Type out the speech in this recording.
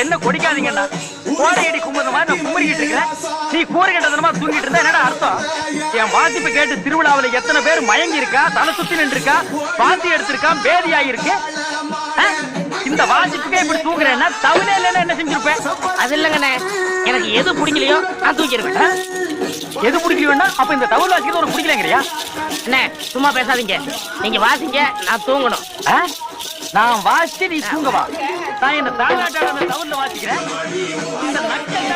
என்ன கொடிக்காதீங்கண்ணா, கோடையடி கும்புற மாதிரி நான் கும்பிட்டு இருக்கிறேன். நீ கூறு கண்டதனமா தூங்கிட்டு இருந்தா என்னடா அர்த்தம்? என் வாசிப்பு கேட்டு திருவிழாவில் எத்தனை பேர் மயங்கி இருக்கா, தலை சுத்தி நின்று இருக்கா, பாசி எடுத்திருக்கான், பேதியாயிருக்கு. இந்த வாசிப்புக்கே இப்படி தூங்குறேன்னா தவிர இல்லைன்னா என்ன செஞ்சிருப்பேன்? அது இல்லங்கண்ணே, எனக்கு எது பிடிக்கலையோ நான் தூக்கிடுவேன். எது பிடிக்கலையோன்னா அப்ப இந்த தவிர வாசிக்கிறது ஒரு பிடிக்கலங்கிறியா? அண்ணே சும்மா பேசாதீங்க, நீங்க வாசிங்க, நான் தூங்கணும். நான் வாசிச்சு நீ தூங்கவா? நான் என்ன தாய்நாட்டாள தவிர வாசிக்கிறேன். இந்த நக்கல்